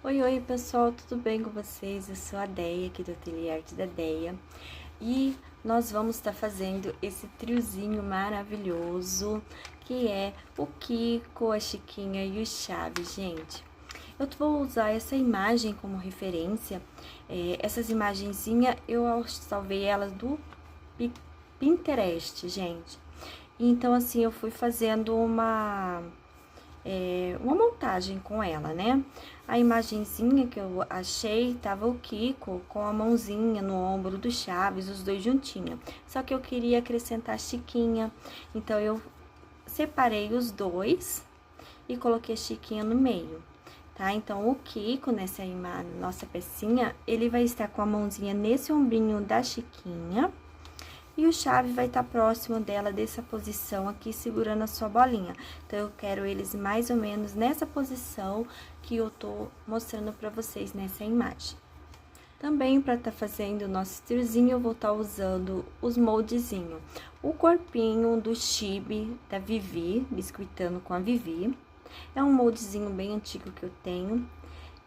Oi, oi pessoal, tudo bem com vocês? Eu sou a Deia, aqui do Ateliê Arte da Deia. E nós vamos estar fazendo esse triozinho maravilhoso, que é o Kiko, a Chiquinha e o Chaves, gente. Eu vou usar essa imagem como referência. Essas imagenzinhas, eu salvei elas do Pinterest, gente. Então, assim, eu fui fazendo uma montagem com ela, né? A imagenzinha que eu achei, tava o Kiko com a mãozinha no ombro do Chaves, os dois juntinhos. Só que eu queria acrescentar a Chiquinha, então eu separei os dois e coloquei a Chiquinha no meio, tá? Então, o Kiko, nessa nossa pecinha, ele vai estar com a mãozinha nesse ombrinho da Chiquinha, e o Chaves vai estar próximo dela, dessa posição aqui, segurando a sua bolinha. Então, eu quero eles mais ou menos nessa posição que eu tô mostrando pra vocês nessa imagem. Também, para estar fazendo o nosso triozinho, eu vou estar usando os moldezinhos. O corpinho do Chibi, da Vivi, biscuitando com a Vivi. É um moldezinho bem antigo que eu tenho.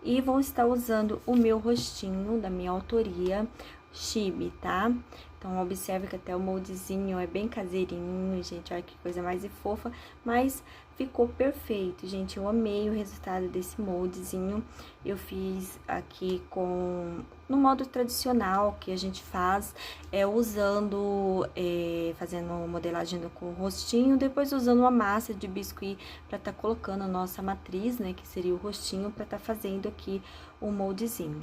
E vou estar usando o meu rostinho, da minha autoria, Chibi, tá? Então, observe que até o moldezinho é bem caseirinho, gente, olha que coisa mais fofa, mas ficou perfeito, gente, eu amei o resultado desse moldezinho. Eu fiz aqui no modo tradicional que a gente faz, fazendo modelagem com o rostinho, depois usando uma massa de biscuit para tá colocando a nossa matriz, né, que seria o rostinho, para tá fazendo aqui o moldezinho.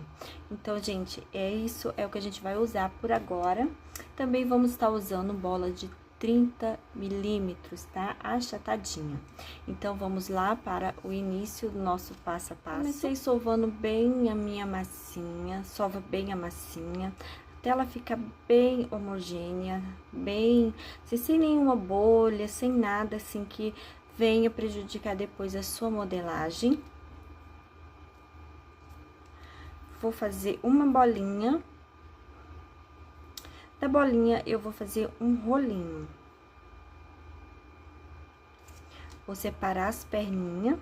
Então, gente, isso é o que a gente vai usar por agora. Também vamos estar usando bola de 30 milímetros, tá? Achatadinha. Então, vamos lá para o início do nosso passo a passo. Comecei sovando bem a minha massinha, sova bem a massinha, até ela ficar bem homogênea, bem, sem nenhuma bolha, sem nada assim que venha prejudicar depois a sua modelagem. Vou fazer uma bolinha. Da bolinha, eu vou fazer um rolinho. Vou separar as perninhas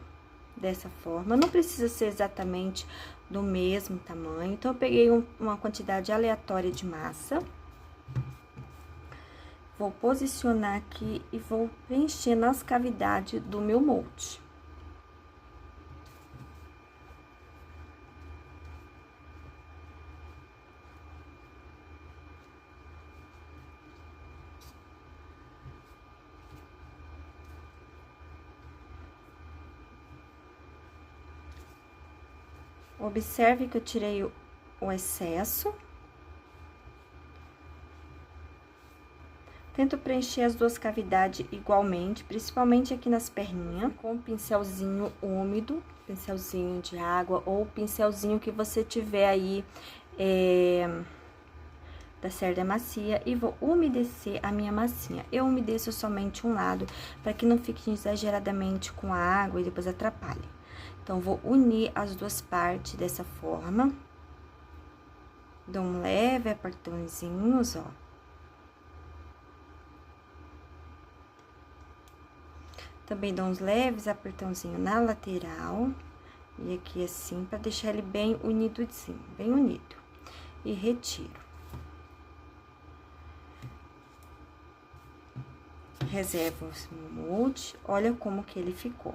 dessa forma. Não precisa ser exatamente do mesmo tamanho. Então, eu peguei uma quantidade aleatória de massa. Vou posicionar aqui e vou preencher nas cavidades do meu molde. Observe que eu tirei o excesso. Tento preencher as duas cavidades igualmente, principalmente aqui nas perninhas, com um pincelzinho úmido, pincelzinho de água ou pincelzinho que você tiver aí da cerda macia, e vou umedecer a minha massinha. Eu umedeço somente um lado, para que não fique exageradamente com a água e depois atrapalhe. Então, vou unir as duas partes dessa forma. Dou um leve apertãozinhos, ó. Também dou uns leves apertãozinhos na lateral. E aqui assim, pra deixar ele bem unidozinho, bem unido. E retiro. Reservo o molde, olha como que ele ficou.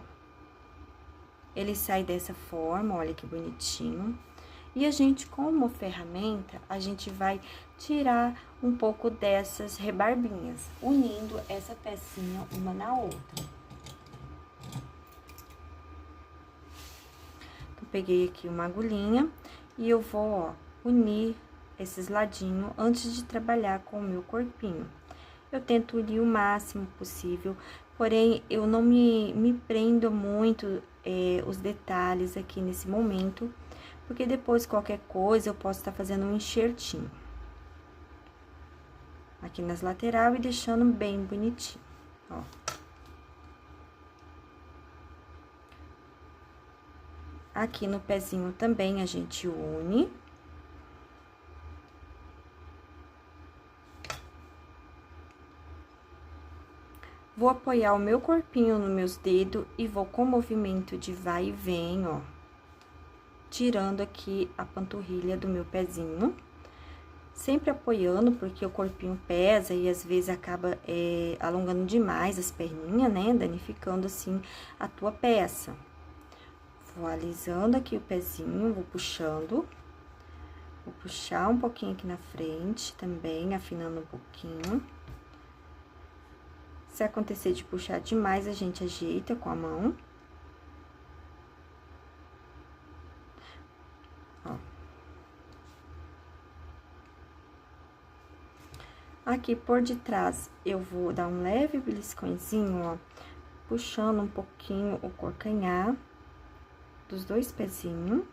Ele sai dessa forma, olha que bonitinho. E a gente, como ferramenta, a gente vai tirar um pouco dessas rebarbinhas, unindo essa pecinha uma na outra. Então, peguei aqui uma agulhinha e eu vou, ó, unir esses ladinhos antes de trabalhar com o meu corpinho. Eu tento unir o máximo possível, porém, eu não me prendo muito os detalhes aqui nesse momento, porque depois, qualquer coisa, eu posso estar fazendo um enxertinho. Aqui nas laterais e deixando bem bonitinho, ó. Aqui no pezinho também a gente une. Vou apoiar o meu corpinho nos meus dedos e vou com movimento de vai e vem, ó. tirando aqui a panturrilha do meu pezinho. Sempre apoiando, porque o corpinho pesa e às vezes acaba alongando demais as perninhas, né? Danificando, assim, a tua peça. Vou alisando aqui o pezinho, vou puxando. Vou puxar um pouquinho aqui na frente também, afinando um pouquinho. Se acontecer de puxar demais, a gente ajeita com a mão. Ó. Aqui por detrás, eu vou dar um leve beliscõezinho, ó, puxando um pouquinho o calcanhar dos dois pezinhos.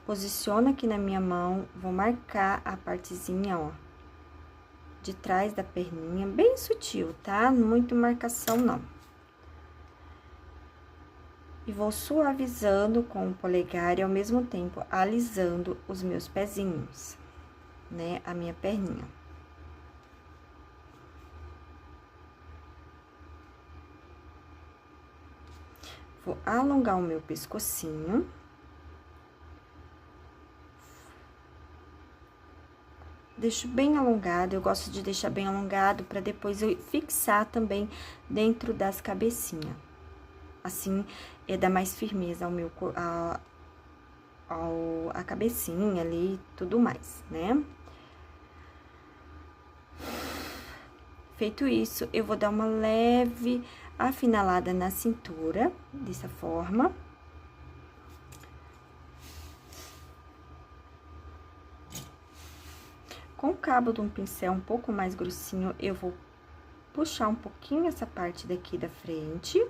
Posiciono aqui na minha mão, vou marcar a partezinha, ó, de trás da perninha, bem sutil, tá? Muito marcação, não. E vou suavizando com o polegar e, ao mesmo tempo, alisando os meus pezinhos, né? A minha perninha. Vou alongar o meu pescocinho. Deixo bem alongado, eu gosto de deixar bem alongado para depois eu fixar também dentro das cabecinhas. Assim, dá mais firmeza ao meu a cabecinha ali e tudo mais, né? Feito isso, eu vou dar uma leve afinalada na cintura, dessa forma. Com o cabo de um pincel um pouco mais grossinho, eu vou puxar um pouquinho essa parte daqui da frente.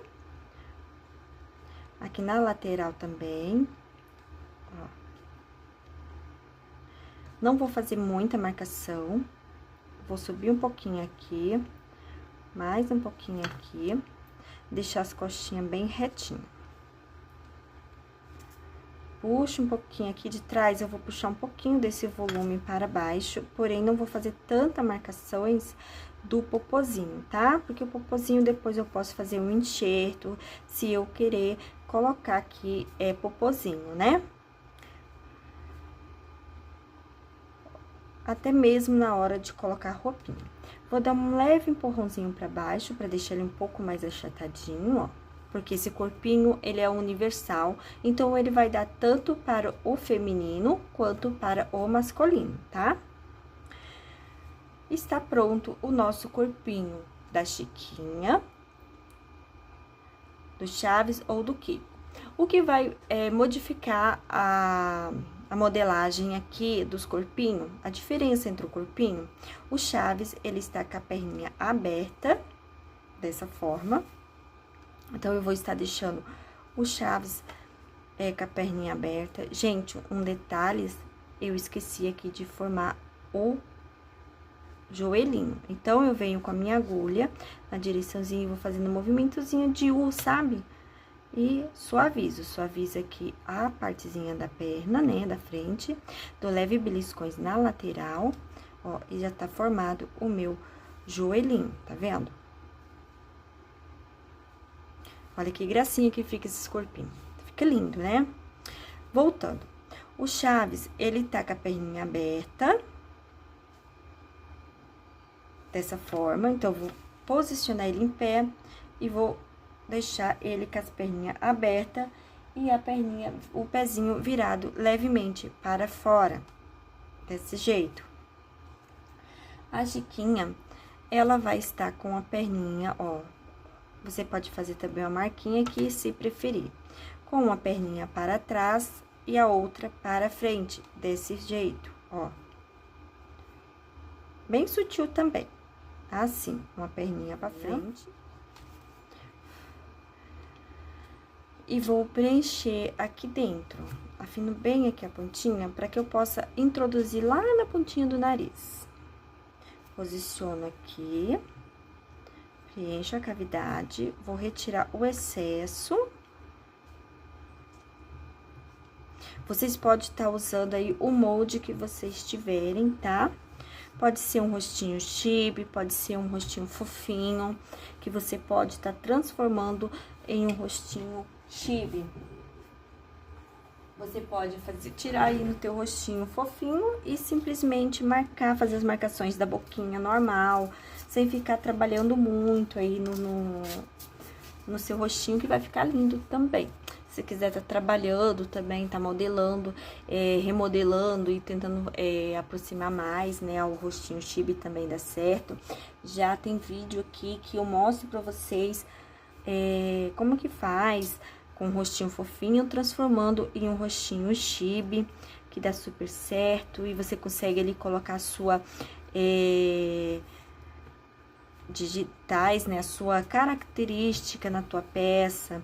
Aqui na lateral também, ó. Não vou fazer muita marcação. Vou subir um pouquinho aqui, mais um pouquinho aqui, deixar as costinhas bem retinhas. Puxo um pouquinho aqui de trás, eu vou puxar um pouquinho desse volume para baixo, porém, não vou fazer tanta marcações do popozinho, tá? Porque o popozinho, depois eu posso fazer um enxerto, se eu querer colocar aqui, popozinho, né? Até mesmo na hora de colocar a roupinha. Vou dar um leve empurrãozinho para baixo, para deixar ele um pouco mais achatadinho, ó. Porque esse corpinho, ele é universal, então, ele vai dar tanto para o feminino, quanto para o masculino, tá? Está pronto o nosso corpinho da Chiquinha, do Chaves ou do Kiko. O que vai modificar a modelagem aqui dos corpinhos, a diferença entre o corpinho, o Chaves, ele está com a perninha aberta, dessa forma. Então, eu vou estar deixando o Chaves com a perninha aberta. Gente, um detalhe, eu esqueci aqui de formar o joelhinho. Então, eu venho com a minha agulha na direçãozinha e vou fazendo um movimentozinho de U, sabe? E suavizo aqui a partezinha da perna, né, da frente. Dou leve beliscões na lateral, ó, e já tá formado o meu joelhinho, tá vendo? Olha que gracinha que fica esses corpinhos. Fica lindo, né? Voltando. O Chaves, ele tá com a perninha aberta. Dessa forma. Então, eu vou posicionar ele em pé e vou deixar ele com as perninhas abertas e a perninha, o pezinho virado levemente para fora. Desse jeito. A Chiquinha, ela vai estar com a perninha, ó. Você pode fazer também uma marquinha aqui, se preferir. Com uma perninha para trás e a outra para frente, desse jeito, ó. Bem sutil também. Assim, uma perninha para frente. E vou preencher aqui dentro. Afino bem aqui a pontinha, para que eu possa introduzir lá na pontinha do nariz. Posiciono aqui. Preencho a cavidade, vou retirar o excesso. Vocês podem estar usando aí o molde que vocês tiverem, tá? Pode ser um rostinho chibi, pode ser um rostinho fofinho, que você pode estar transformando em um rostinho chibi. Você pode tirar aí no teu rostinho fofinho e simplesmente marcar, fazer as marcações da boquinha normal, sem ficar trabalhando muito aí no seu rostinho, que vai ficar lindo também. Se quiser tá trabalhando também, tá modelando, remodelando e tentando aproximar mais, né, ao rostinho chibi também dá certo. Já tem vídeo aqui que eu mostro pra vocês como que faz com um rostinho fofinho, transformando em um rostinho chibi, que dá super certo. E você consegue ali colocar a sua digitais, né, a sua característica na tua peça,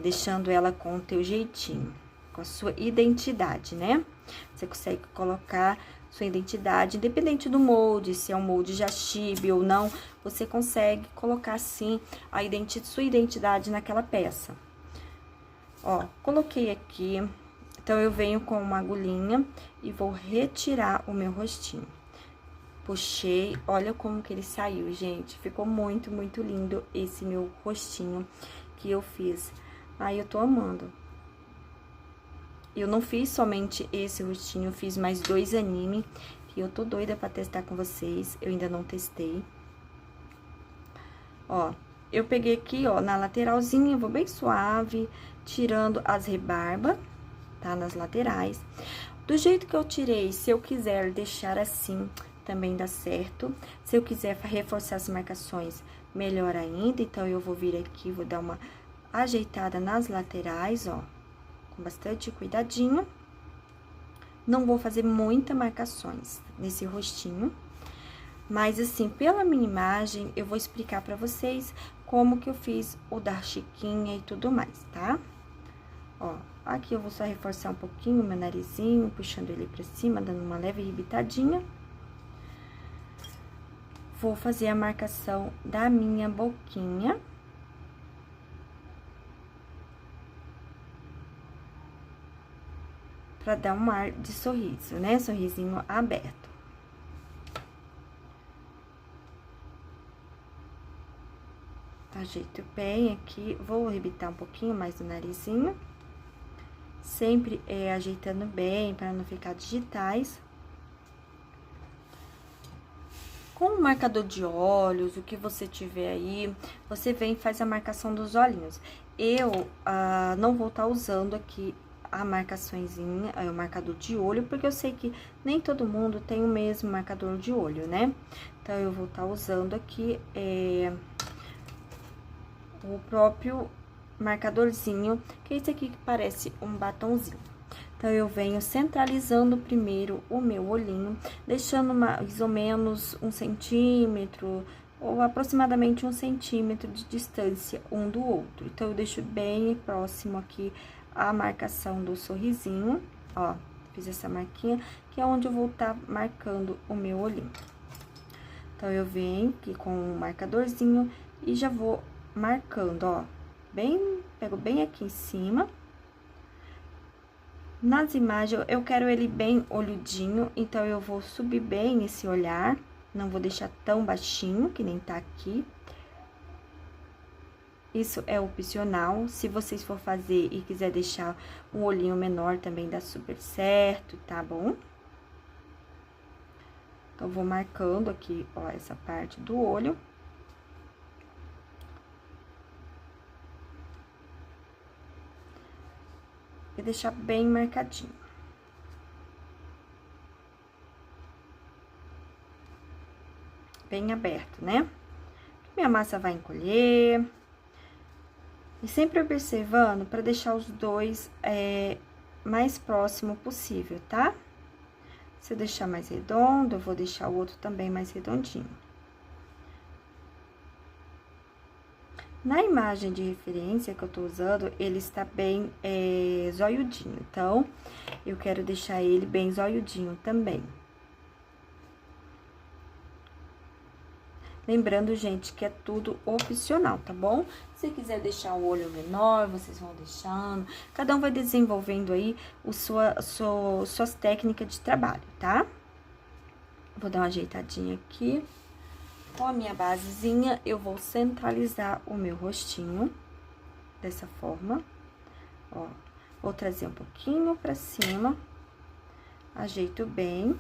deixando ela com o teu jeitinho, com a sua identidade, né? Você consegue colocar sua identidade, independente do molde, se é um molde já chibi ou não, você consegue colocar, sim, sua identidade naquela peça. Ó, coloquei aqui, então eu venho com uma agulhinha e vou retirar o meu rostinho. Puxei, olha como que ele saiu, gente. Ficou muito, muito lindo esse meu rostinho que eu fiz. Ai, eu tô amando. Eu não fiz somente esse rostinho, eu fiz mais 2 anime, que eu tô doida pra testar com vocês. Eu ainda não testei. Ó, eu peguei aqui, ó, na lateralzinha, vou bem suave, tirando as rebarbas, tá? Nas laterais. Do jeito que eu tirei, se eu quiser deixar assim, também dá certo. Se eu quiser reforçar as marcações, melhor ainda. Então, eu vou vir aqui, vou dar uma ajeitada nas laterais, ó, com bastante cuidadinho. Não vou fazer muitas marcações nesse rostinho. Mas, assim, pela minha imagem, eu vou explicar pra vocês como que eu fiz o da Chiquinha e tudo mais, tá? Ó, aqui eu vou só reforçar um pouquinho o meu narizinho, puxando ele pra cima, dando uma leve irritadinha. Vou fazer a marcação da minha boquinha. Pra dar um ar de sorriso, né? Sorrisinho aberto. Ajeito bem aqui, vou arrebitar um pouquinho mais do narizinho. Sempre ajeitando bem, para não ficar digitais. Com o marcador de olhos, o que você tiver aí, você vem e faz a marcação dos olhinhos. Eu não vou estar usando aqui a marcaçõezinha, o marcador de olho, porque eu sei que nem todo mundo tem o mesmo marcador de olho, né? Então, eu vou estar usando aqui o próprio marcadorzinho, que é esse aqui que parece um batonzinho. Então, eu venho centralizando primeiro o meu olhinho, deixando mais ou menos 1 centímetro, ou aproximadamente 1 centímetro de distância um do outro. Então, eu deixo bem próximo aqui a marcação do sorrisinho, ó, fiz essa marquinha, que é onde eu vou estar marcando o meu olhinho. Então, eu venho aqui com o marcadorzinho e já vou marcando, ó, pego bem aqui em cima. Nas imagens, eu quero ele bem olhudinho, então, eu vou subir bem esse olhar, não vou deixar tão baixinho, que nem tá aqui. Isso é opcional, se vocês for fazer e quiser deixar um olhinho menor, também dá super certo, tá bom? Então, vou marcando aqui, ó, essa parte do olho. E deixar bem marcadinho. Bem aberto, né? Minha massa vai encolher. E sempre observando para deixar os dois mais próximo possível, tá? Se eu deixar mais redondo, eu vou deixar o outro também mais redondinho. Na imagem de referência que eu tô usando, ele está bem zoiudinho. Então, eu quero deixar ele bem zoiudinho também. Lembrando, gente, que é tudo opcional, tá bom? Se quiser deixar o olho menor, vocês vão deixando. Cada um vai desenvolvendo aí suas técnicas de trabalho, tá? Vou dar uma ajeitadinha aqui. Com a minha basezinha, eu vou centralizar o meu rostinho, dessa forma, ó. Vou trazer um pouquinho pra cima, ajeito bem.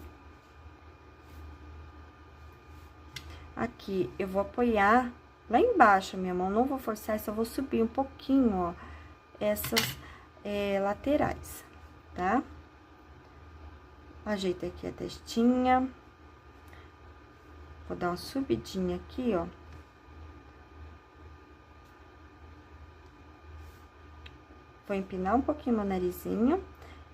Aqui, eu vou apoiar lá embaixo a minha mão, não vou forçar, só vou subir um pouquinho, ó, essas laterais, tá? Ajeita aqui a testinha. Vou dar uma subidinha aqui, ó. Vou empinar um pouquinho meu narizinho.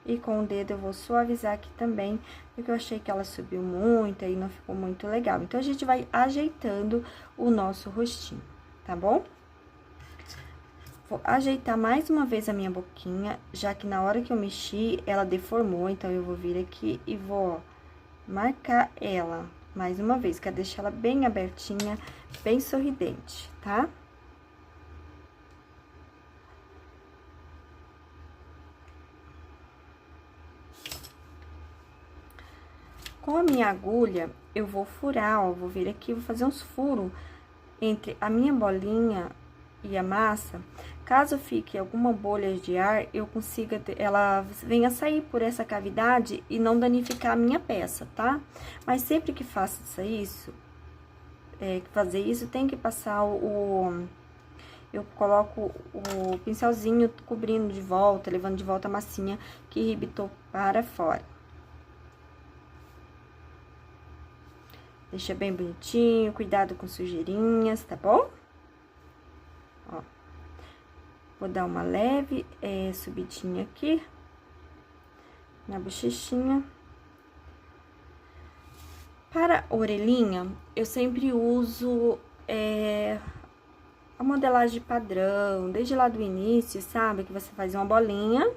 E com o dedo eu vou suavizar aqui também, porque eu achei que ela subiu muito, aí não ficou muito legal. Então, a gente vai ajeitando o nosso rostinho, tá bom? Vou ajeitar mais uma vez a minha boquinha, já que na hora que eu mexi, ela deformou. Então, eu vou vir aqui e vou, ó, marcar ela mais uma vez, quero deixar ela bem abertinha, bem sorridente, tá? Com a minha agulha, eu vou furar, ó, vou vir aqui, vou fazer uns furos entre a minha bolinha e a massa. Caso fique alguma bolha de ar, eu consiga, ela venha sair por essa cavidade e não danificar a minha peça, tá? Mas sempre que faça isso, fazer isso, tem que passar eu coloco o pincelzinho cobrindo de volta, levando de volta a massinha que ribitou para fora. Deixa bem bonitinho, cuidado com sujeirinhas, tá bom? Ó. Vou dar uma leve subidinha aqui na bochechinha. Para a orelhinha, eu sempre uso a modelagem padrão, desde lá do início, sabe? Que você faz uma bolinha,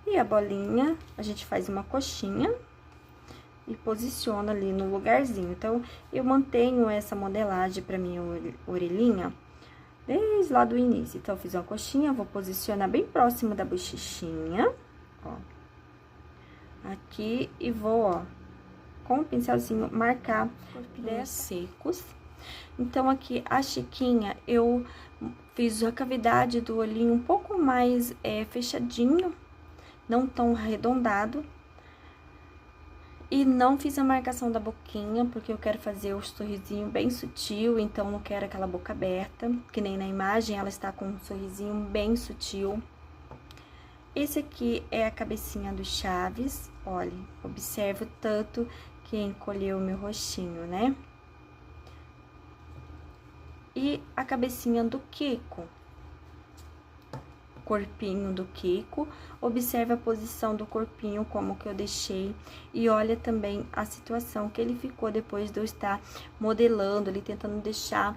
e a bolinha, a gente faz uma coxinha e posiciona ali no lugarzinho. Então, eu mantenho essa modelagem pra minha orelhinha desde lá do início. Então, eu fiz uma coxinha, vou posicionar bem próximo da bochechinha, ó. Aqui, e vou, ó, com o pincelzinho, marcar pontinhos secos. Então, aqui, a chiquinha, eu fiz a cavidade do olhinho um pouco mais fechadinho, não tão arredondado. E não fiz a marcação da boquinha, porque eu quero fazer o sorrisinho bem sutil, então não quero aquela boca aberta, que nem na imagem, ela está com um sorrisinho bem sutil. Esse aqui é a cabecinha do Chaves, olha, observe o tanto que encolheu o meu rostinho, né? E a cabecinha do Kiko. Corpinho do Kiko, observe a posição do corpinho, como que eu deixei, e olha também a situação que ele ficou depois de eu estar modelando, ele tentando deixar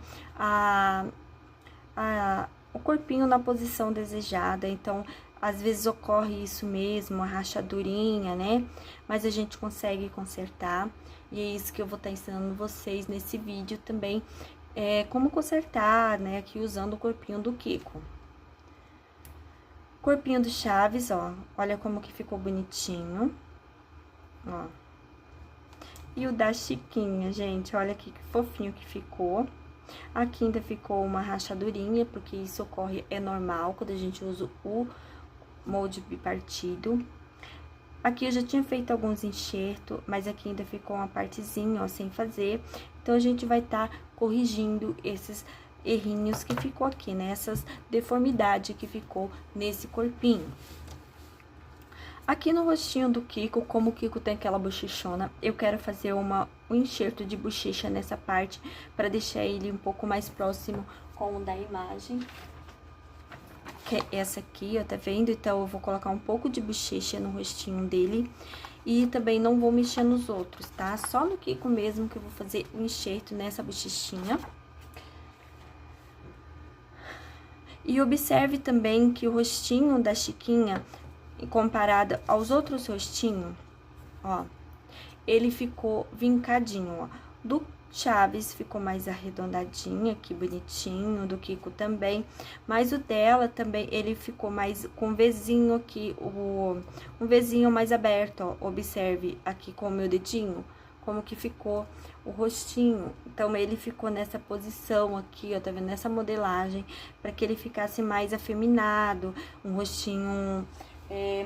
o corpinho na posição desejada. Então, às vezes ocorre isso mesmo, a rachadurinha, né? Mas a gente consegue consertar, e é isso que eu vou estar ensinando vocês nesse vídeo também, como consertar, né, aqui usando o corpinho do Kiko. Corpinho do Chaves, ó, olha como que ficou bonitinho, ó. E o da Chiquinha, gente, olha que fofinho que ficou. Aqui ainda ficou uma rachadurinha, porque isso ocorre, é normal, quando a gente usa o molde bipartido. Aqui eu já tinha feito alguns enxertos, mas aqui ainda ficou uma partezinha, ó, sem fazer. Então, a gente vai estar corrigindo esses errinhos que ficou aqui, né? Essas deformidades que ficou nesse corpinho. Aqui no rostinho do Kiko, como o Kiko tem aquela bochechona, eu quero fazer um enxerto de bochecha nessa parte, para deixar ele um pouco mais próximo com o da imagem. Que é essa aqui, ó, tá vendo? Então, eu vou colocar um pouco de bochecha no rostinho dele. E também não vou mexer nos outros, tá? Só no Kiko mesmo que eu vou fazer o enxerto nessa bochechinha. E observe também que o rostinho da Chiquinha, comparado aos outros rostinhos, ó, ele ficou vincadinho, ó. Do Chaves ficou mais arredondadinho, aqui bonitinho, do Kiko também. Mas o dela também, ele ficou mais com Vzinho aqui, um Vzinho mais aberto, ó. Observe aqui com o meu dedinho, como que ficou o rostinho. Então, ele ficou nessa posição aqui, ó, tá vendo? Nessa modelagem, para que ele ficasse mais afeminado, um rostinho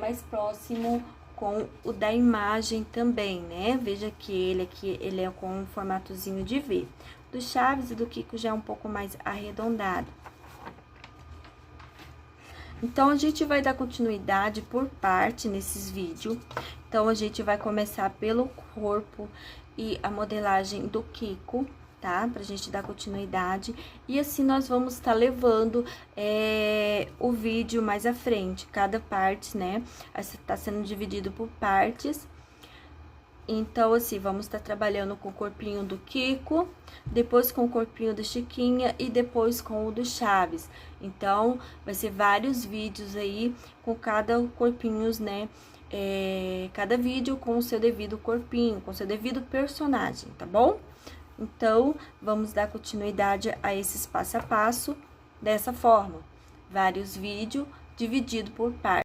mais próximo com o da imagem também, né? Veja que ele aqui, ele é com um formatozinho de V. Do Chaves e do Kiko já é um pouco mais arredondado. Então, a gente vai dar continuidade por parte nesses vídeos. Então, a gente vai começar pelo corpo e a modelagem do Kiko, tá? Pra gente dar continuidade. E assim, nós vamos estar levando o vídeo mais à frente. Cada parte, né? Tá sendo dividido por partes. Então, assim, vamos estar trabalhando com o corpinho do Kiko, depois com o corpinho da Chiquinha e depois com o do Chaves. Então, vai ser vários vídeos aí com cada corpinhos, né? Cada vídeo com o seu devido corpinho, com o seu devido personagem, tá bom? Então, vamos dar continuidade a esses passo a passo dessa forma. Vários vídeos dividido por partes.